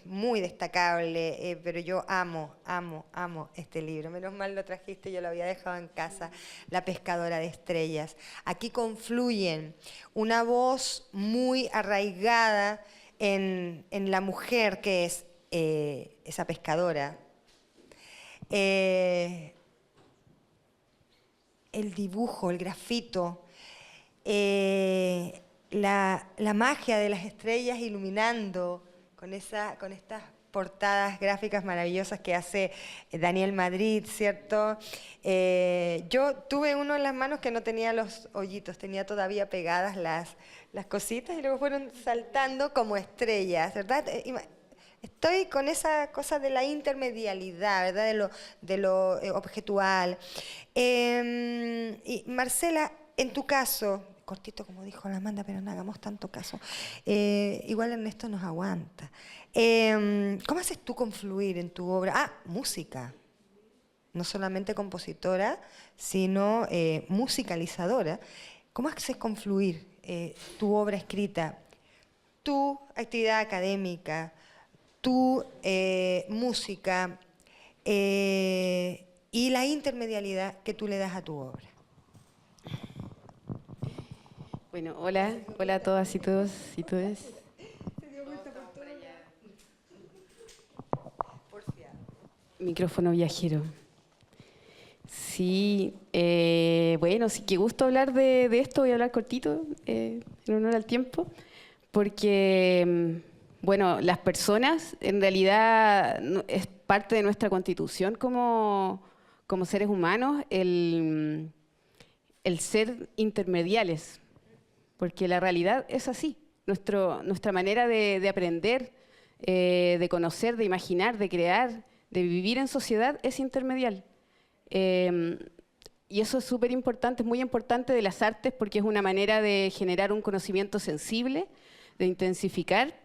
muy destacable, pero yo amo este libro. Menos mal lo trajiste, yo lo había dejado en casa, La pescadora de estrellas. Aquí confluyen una voz muy arraigada en la mujer que es esa pescadora, el dibujo, el grafito, la magia de las estrellas iluminando con estas portadas gráficas maravillosas que hace Daniel Madrid, ¿cierto? Yo tuve uno en las manos que no tenía los hoyitos, tenía todavía pegadas las cositas y luego fueron saltando como estrellas, ¿verdad? Estoy con esa cosa de la intermedialidad, ¿verdad? De lo objetual. Y Marcela, en tu caso, cortito como dijo la Amanda, pero no hagamos tanto caso, igual Ernesto nos aguanta. ¿Cómo haces tú confluir en tu obra? Música. No solamente compositora, sino musicalizadora. ¿Cómo haces confluir tu obra escrita, tu actividad académica, tu música y la intermedialidad que tú le das a tu obra? Bueno, hola a todas y todos y todas. Micrófono viajero. Sí, bueno, sí, qué gusto hablar de esto, voy a hablar cortito, en honor al tiempo, porque... Bueno, las personas en realidad es parte de nuestra constitución como seres humanos el ser intermediales, porque la realidad es así. Nuestra manera de aprender, de conocer, de imaginar, de crear, de vivir en sociedad es intermedial. Y eso es súper importante, es muy importante de las artes porque es una manera de generar un conocimiento sensible, de intensificar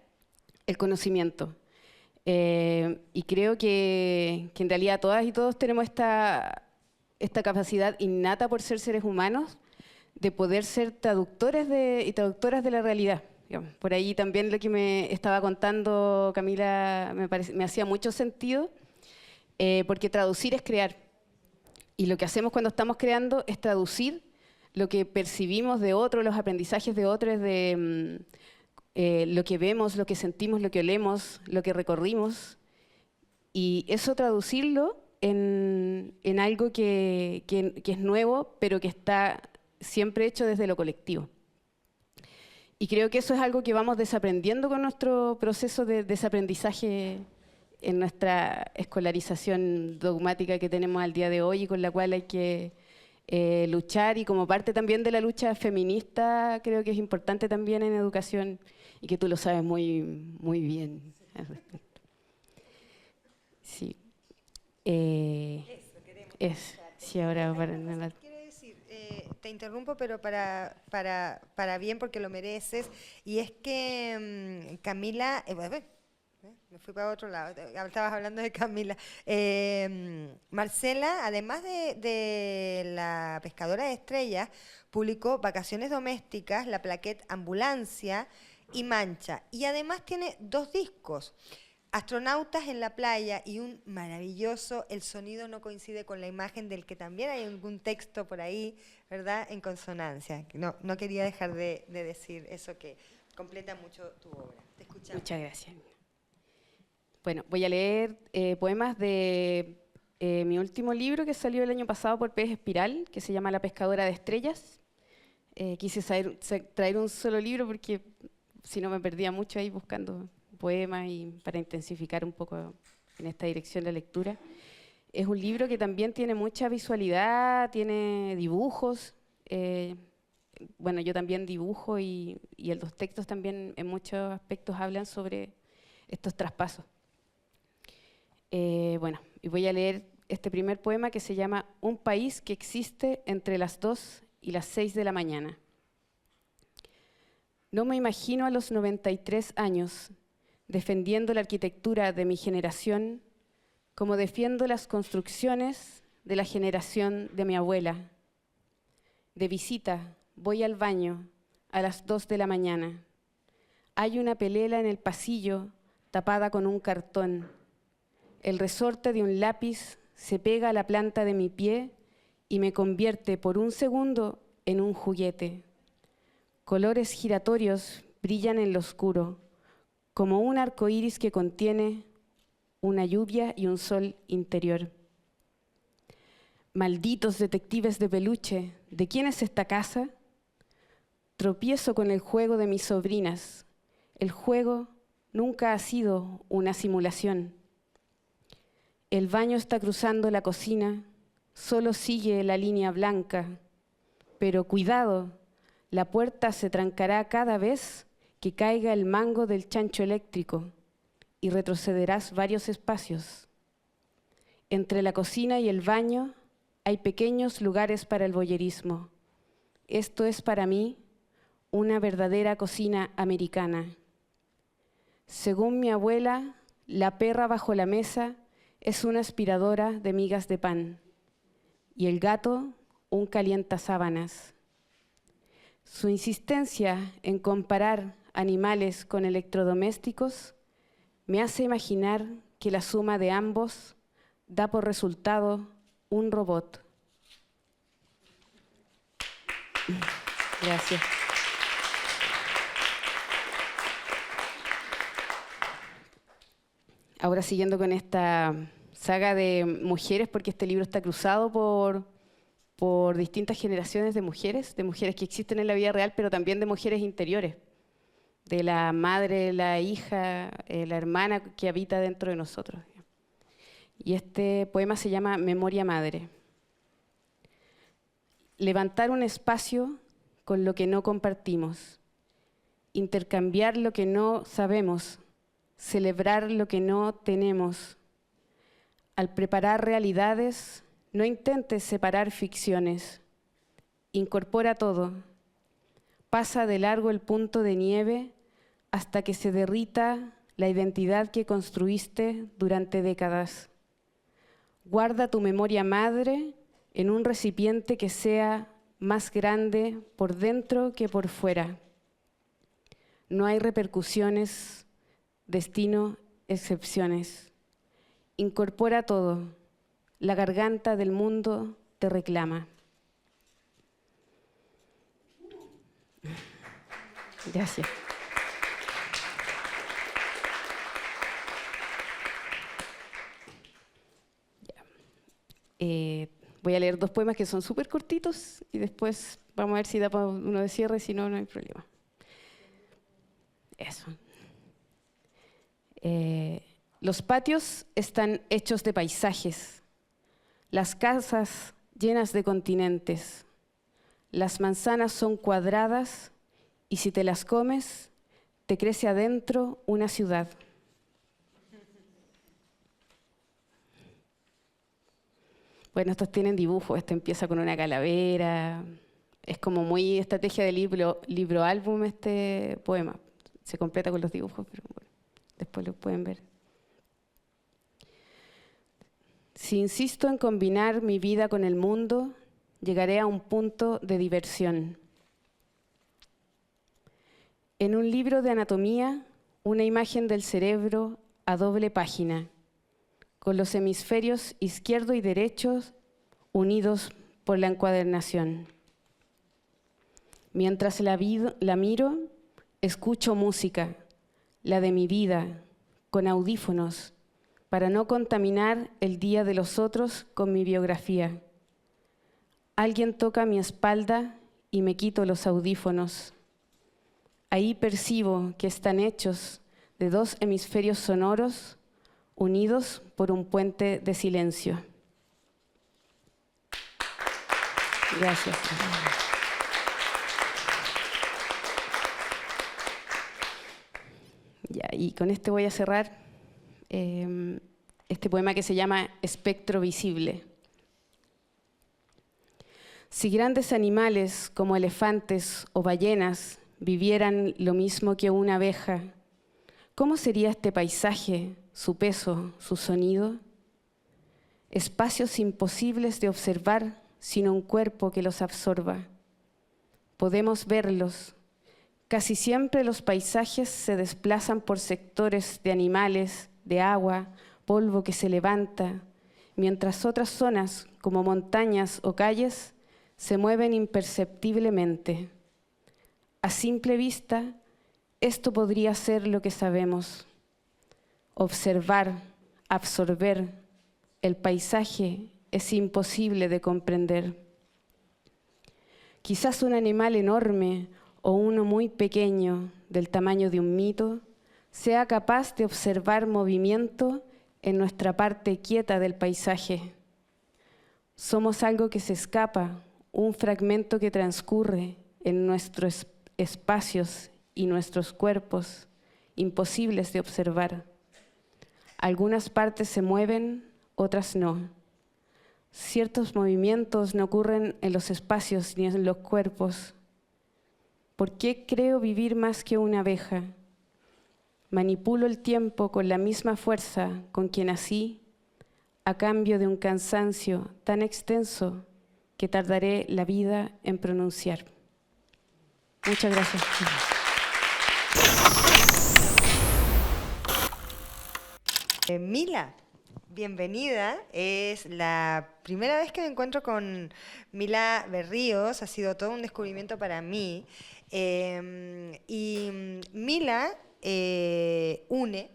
el conocimiento. Y creo que en realidad todas y todos tenemos esta capacidad innata por ser seres humanos de poder ser traductores y traductoras de la realidad. Digamos. Por ahí también lo que me estaba contando Camila me hacía mucho sentido, porque traducir es crear. Y lo que hacemos cuando estamos creando es traducir lo que percibimos de otros, los aprendizajes de otros, de... lo que vemos, lo que sentimos, lo que olemos, lo que recorrimos, y eso traducirlo en algo que es nuevo, pero que está siempre hecho desde lo colectivo. Y creo que eso es algo que vamos desaprendiendo con nuestro proceso de desaprendizaje en nuestra escolarización dogmática que tenemos al día de hoy y con la cual hay que luchar, y como parte también de la lucha feminista creo que es importante también en educación, y que tú lo sabes muy, muy bien al respecto. Sí. Sí, ahora para... Quiero decir, te interrumpo, pero para bien, porque lo mereces, y es que Camila, Me fui para otro lado. Estabas hablando de Camila. Marcela, además de La pescadora de estrellas, publicó Vacaciones domésticas, la plaquette Ambulancia y Mancha. Y además tiene 2 discos. Astronautas en la playa y un maravilloso El sonido no coincide con la imagen, del que también hay algún texto por ahí, ¿verdad?, en consonancia. No quería dejar de decir eso, que completa mucho tu obra. Te escuchamos. Muchas gracias. Bueno, voy a leer poemas de mi último libro, que salió el año pasado por Pez Espiral, que se llama La pescadora de estrellas. Quise traer un solo libro porque si no me perdía mucho ahí buscando poemas y para intensificar un poco en esta dirección la lectura. Es un libro que también tiene mucha visualidad, tiene dibujos. Bueno, yo también dibujo y los textos también en muchos aspectos hablan sobre estos traspasos. Bueno, y voy a leer este primer poema que se llama Un país que existe entre las 2 y las 6 de la mañana. No me imagino a los 93 años defendiendo la arquitectura de mi generación como defiendo las construcciones de la generación de mi abuela. De visita, voy al baño a las 2 de la mañana. Hay una pelela en el pasillo tapada con un cartón. El resorte de un lápiz se pega a la planta de mi pie y me convierte por un segundo en un juguete. Colores giratorios brillan en lo oscuro, como un arco iris que contiene una lluvia y un sol interior. Malditos detectives de peluche, ¿de quién es esta casa? Tropiezo con el juego de mis sobrinas. El juego nunca ha sido una simulación. El baño está cruzando la cocina, solo sigue la línea blanca. Pero cuidado, la puerta se trancará cada vez que caiga el mango del chancho eléctrico y retrocederás varios espacios. Entre la cocina y el baño hay pequeños lugares para el voyerismo. Esto es para mí una verdadera cocina americana. Según mi abuela, la perra bajo la mesa es una aspiradora de migas de pan y el gato un calientasábanas. Su insistencia en comparar animales con electrodomésticos me hace imaginar que la suma de ambos da por resultado un robot. Gracias. Ahora siguiendo con esta saga de mujeres, porque este libro está cruzado por distintas generaciones de mujeres que existen en la vida real, pero también de mujeres interiores, de la madre, la hija, la hermana que habita dentro de nosotros. Y este poema se llama Memoria Madre. Levantar un espacio con lo que no compartimos, intercambiar lo que no sabemos, celebrar lo que no tenemos. Al preparar realidades, no intentes separar ficciones. Incorpora todo. Pasa de largo el punto de nieve hasta que se derrita la identidad que construiste durante décadas. Guarda tu memoria madre en un recipiente que sea más grande por dentro que por fuera. No hay repercusiones, destino, excepciones. Incorpora todo. La garganta del mundo te reclama. Gracias. Voy a leer 2 poemas que son súper cortitos y después vamos a ver si da para uno de cierre, si no, no hay problema. Eso. Los patios están hechos de paisajes, las casas llenas de continentes, las manzanas son cuadradas y si te las comes, te crece adentro una ciudad. Bueno, estos tienen dibujos, este empieza con una calavera, es como muy estrategia de libro álbum este poema, se completa con los dibujos, pero bueno, después lo pueden ver. Si insisto en combinar mi vida con el mundo, llegaré a un punto de diversión. En un libro de anatomía, una imagen del cerebro a doble página, con los hemisferios izquierdo y derecho unidos por la encuadernación. Mientras la miro, escucho música, la de mi vida, con audífonos, para no contaminar el día de los otros con mi biografía. Alguien toca mi espalda y me quito los audífonos. Ahí percibo que están hechos de dos hemisferios sonoros unidos por un puente de silencio. Gracias. Ya, y con este voy a cerrar este poema que se llama Espectro Visible. Si grandes animales como elefantes o ballenas vivieran lo mismo que una abeja, ¿cómo sería este paisaje, su peso, su sonido? Espacios imposibles de observar sin un cuerpo que los absorba. Podemos verlos. Casi siempre los paisajes se desplazan por sectores de animales, de agua, polvo que se levanta, mientras otras zonas, como montañas o calles, se mueven imperceptiblemente. A simple vista, esto podría ser lo que sabemos. Observar, absorber, el paisaje es imposible de comprender. Quizás un animal enorme o uno muy pequeño, del tamaño de un mito, sea capaz de observar movimiento en nuestra parte quieta del paisaje. Somos algo que se escapa, un fragmento que transcurre en nuestros espacios y nuestros cuerpos, imposibles de observar. Algunas partes se mueven, otras no. Ciertos movimientos no ocurren en los espacios ni en los cuerpos. ¿Por qué creo vivir más que una abeja? Manipulo el tiempo con la misma fuerza con que nací, a cambio de un cansancio tan extenso que tardaré la vida en pronunciar. Muchas gracias. Mila, bienvenida. Es la primera vez que me encuentro con Mila Berríos. Ha sido todo un descubrimiento para mí. Y Mila une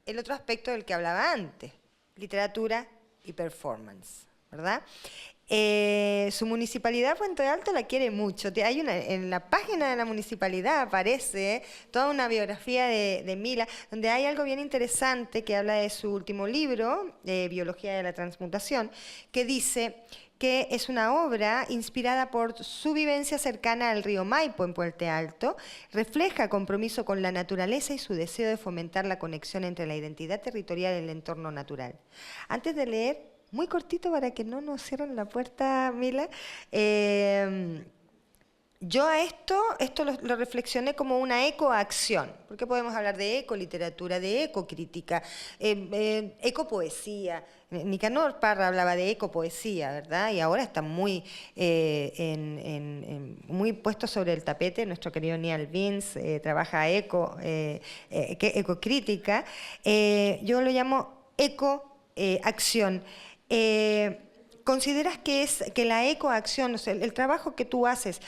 el otro aspecto del que hablaba antes, literatura y performance, ¿verdad? Su municipalidad, Puente Alto, la quiere mucho. En la página de la municipalidad aparece toda una biografía de Mila, donde hay algo bien interesante que habla de su último libro, Biología de la Transmutación, que dice que es una obra inspirada por su vivencia cercana al río Maipo en Puente Alto, refleja compromiso con la naturaleza y su deseo de fomentar la conexión entre la identidad territorial y el entorno natural. Antes de leer, muy cortito para que no nos cierren la puerta, Mila, yo a esto lo reflexioné como una ecoacción, porque podemos hablar de ecoliteratura, de ecocrítica, ecopoesía. Nicanor Parra hablaba de ecopoesía, ¿verdad? Y ahora está muy, muy puesto sobre el tapete. Nuestro querido Neal Vince trabaja ecocrítica. Yo lo llamo ecoacción. ¿Consideras que la ecoacción, o sea, el trabajo que tú haces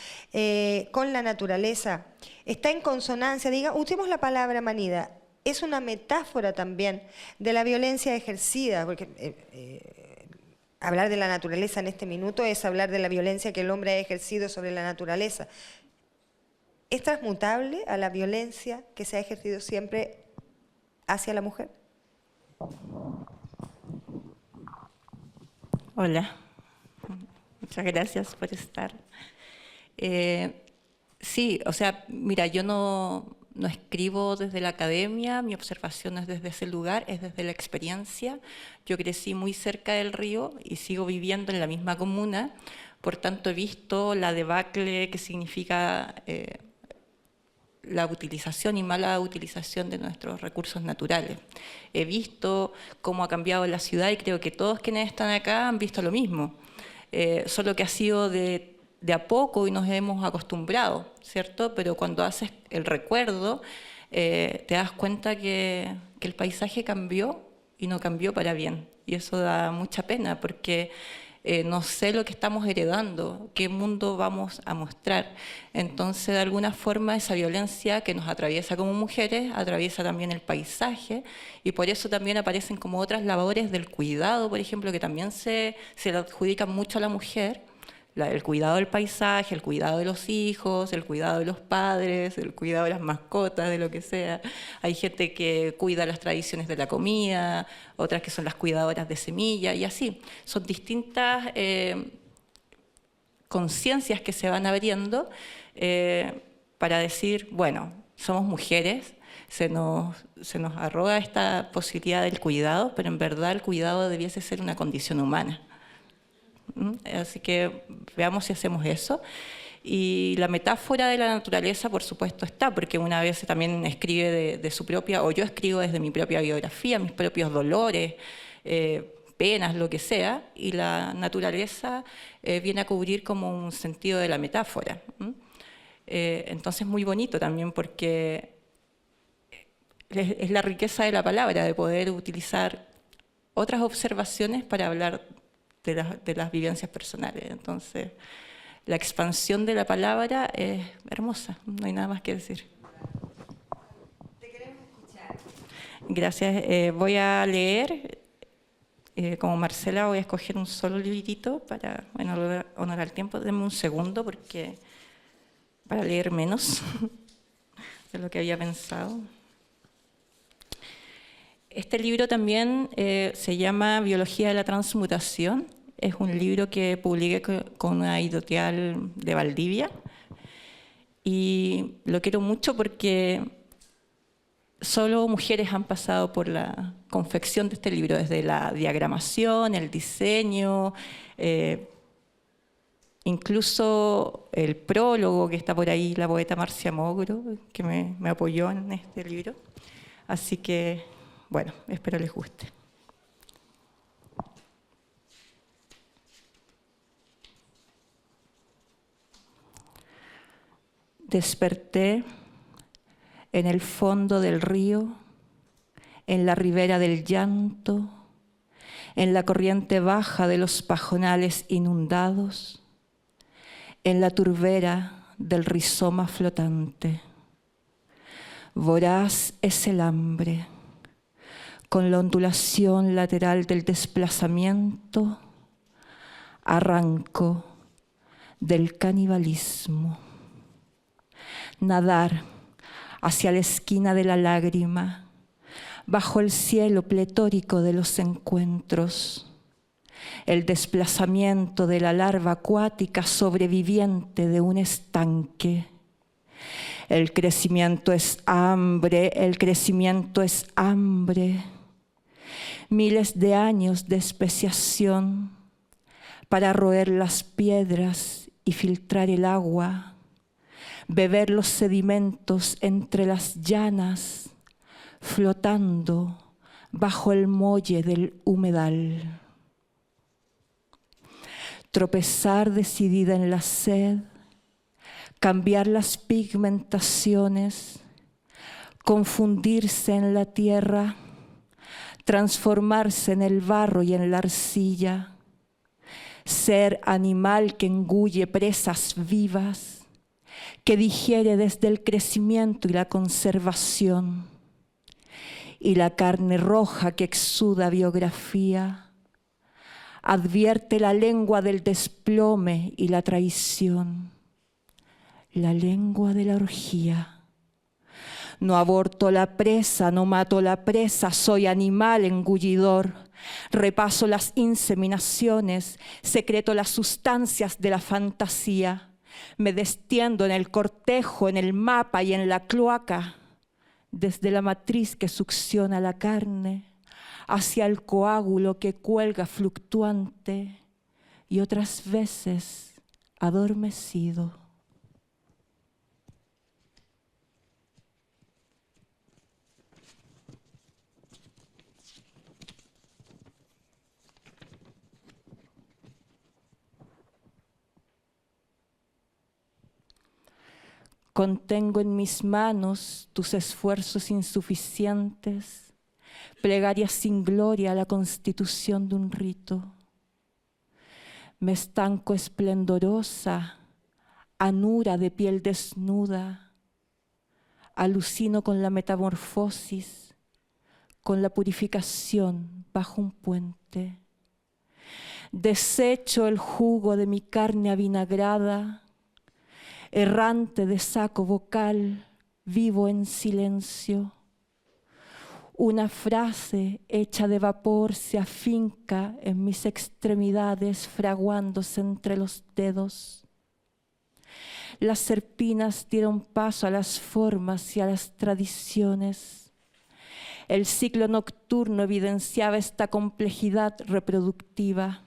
con la naturaleza, está en consonancia? Usemos la palabra manida. Es una metáfora también de la violencia ejercida, porque hablar de la naturaleza en este minuto es hablar de la violencia que el hombre ha ejercido sobre la naturaleza. ¿Es transmutable a la violencia que se ha ejercido siempre hacia la mujer? Hola, muchas gracias por estar. Sí, o sea, mira, yo no escribo desde la academia, mi observación es desde ese lugar, es desde la experiencia. Yo crecí muy cerca del río y sigo viviendo en la misma comuna, por tanto he visto la debacle que significa la utilización y mala utilización de nuestros recursos naturales. He visto cómo ha cambiado la ciudad y creo que todos quienes están acá han visto lo mismo, solo que ha sido de a poco y nos hemos acostumbrado, ¿cierto? Pero cuando haces el recuerdo, te das cuenta que el paisaje cambió y no cambió para bien. Y eso da mucha pena porque no sé lo que estamos heredando, qué mundo vamos a mostrar. Entonces, de alguna forma, esa violencia que nos atraviesa como mujeres, atraviesa también el paisaje, y por eso también aparecen como otras labores del cuidado, por ejemplo, que también se le adjudican mucho a la mujer, el cuidado del paisaje, el cuidado de los hijos, el cuidado de los padres, el cuidado de las mascotas, de lo que sea. Hay gente que cuida las tradiciones de la comida, otras que son las cuidadoras de semillas y así. Son distintas conciencias que se van abriendo para decir, bueno, somos mujeres, se nos arroga esta posibilidad del cuidado, pero en verdad el cuidado debiese ser una condición humana. Así que veamos si hacemos eso. Y la metáfora de la naturaleza, por supuesto, está, porque una vez también escribe de su propia, o yo escribo desde mi propia biografía, mis propios dolores, penas, lo que sea, y la naturaleza viene a cubrir como un sentido de la metáfora. Entonces, muy bonito también, porque es la riqueza de la palabra, de poder utilizar otras observaciones para hablar de las vivencias personales. Entonces, la expansión de la palabra es hermosa, no hay nada más que decir. Te queremos escuchar. Gracias. Voy a leer, como Marcela, voy a escoger un solo librito para honorar el tiempo. Denme un segundo para leer menos de lo que había pensado. Este libro también se llama Biología de la Transmutación. Es un libro que publiqué con una editorial de Valdivia. Y lo quiero mucho porque solo mujeres han pasado por la confección de este libro, desde la diagramación, el diseño, incluso el prólogo que está por ahí, la poeta Marcia Mogro, que me apoyó en este libro. Así que, bueno, espero les guste. Desperté en el fondo del río, en la ribera del llanto, en la corriente baja de los pajonales inundados, en la turbera del rizoma flotante. Voraz es el hambre, con la ondulación lateral del desplazamiento, arranco del canibalismo. Nadar hacia la esquina de la lágrima, bajo el cielo pletórico de los encuentros, el desplazamiento de la larva acuática sobreviviente de un estanque. El crecimiento es hambre, el crecimiento es hambre. Miles de años de especiación para roer las piedras y filtrar el agua, beber los sedimentos entre las llanas, flotando bajo el muelle del humedal. Tropezar decidida en la sed, cambiar las pigmentaciones, confundirse en la tierra, transformarse en el barro y en la arcilla, ser animal que engulle presas vivas, que digiere desde el crecimiento y la conservación, y la carne roja que exuda biografía, advierte la lengua del desplome y la traición, la lengua de la orgía. No aborto la presa, no mato la presa, soy animal engullidor. Repaso las inseminaciones, secreto las sustancias de la fantasía. Me destiendo en el cortejo, en el mapa y en la cloaca, desde la matriz que succiona la carne, hacia el coágulo que cuelga fluctuante y otras veces adormecido. Contengo en mis manos tus esfuerzos insuficientes, plegarias sin gloria a la constitución de un rito. Me estanco esplendorosa, anura de piel desnuda, alucino con la metamorfosis, con la purificación bajo un puente. Desecho el jugo de mi carne avinagrada, errante de saco vocal, vivo en silencio. Una frase hecha de vapor se afinca en mis extremidades, fraguándose entre los dedos. Las serpinas dieron paso a las formas y a las tradiciones. El ciclo nocturno evidenciaba esta complejidad reproductiva.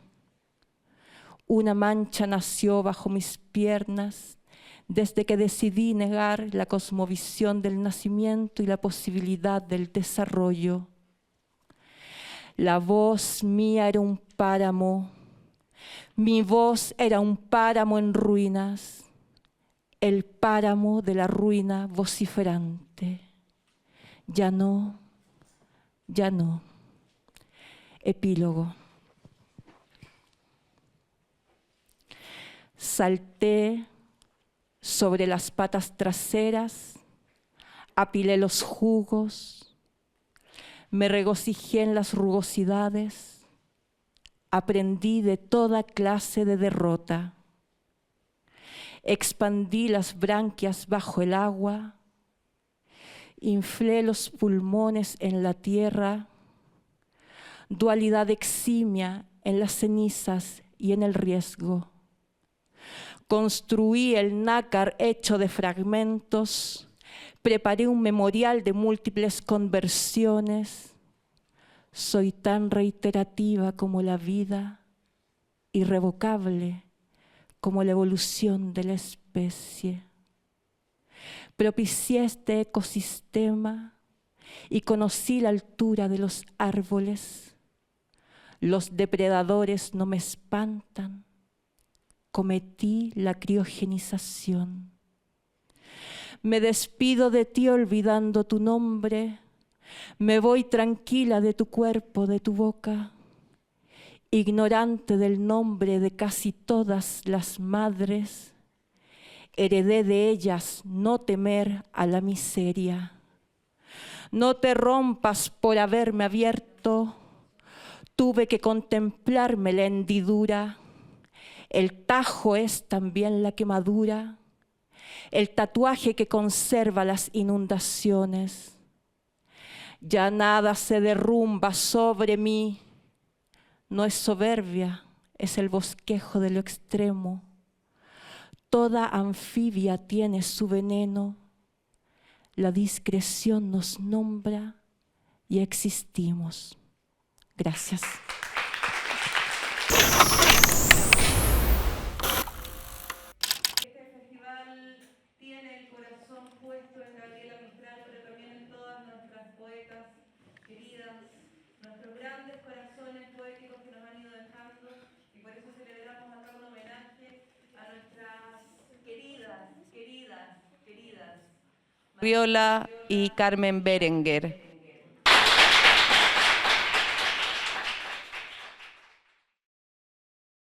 Una mancha nació bajo mis piernas desde que decidí negar la cosmovisión del nacimiento y la posibilidad del desarrollo. La voz mía era un páramo, mi voz era un páramo en ruinas, el páramo de la ruina vociferante. Ya no, ya no. Epílogo. Salté sobre las patas traseras, apilé los jugos, me regocijé en las rugosidades, aprendí de toda clase de derrota, expandí las branquias bajo el agua, inflé los pulmones en la tierra, dualidad eximia en las cenizas y en el riesgo. Construí el nácar hecho de fragmentos, preparé un memorial de múltiples conversiones. Soy tan reiterativa como la vida, irrevocable como la evolución de la especie. Propicié este ecosistema y conocí la altura de los árboles. Los depredadores no me espantan. Cometí la criogenización. Me despido de ti olvidando tu nombre. Me voy tranquila de tu cuerpo, de tu boca. Ignorante del nombre de casi todas las madres. Heredé de ellas no temer a la miseria. No te rompas por haberme abierto. Tuve que contemplarme la hendidura. El tajo es también la quemadura, el tatuaje que conserva las inundaciones. Ya nada se derrumba sobre mí, no es soberbia, es el bosquejo de lo extremo. Toda anfibia tiene su veneno, la discreción nos nombra y existimos. Gracias. Viola y Carmen Berenguer.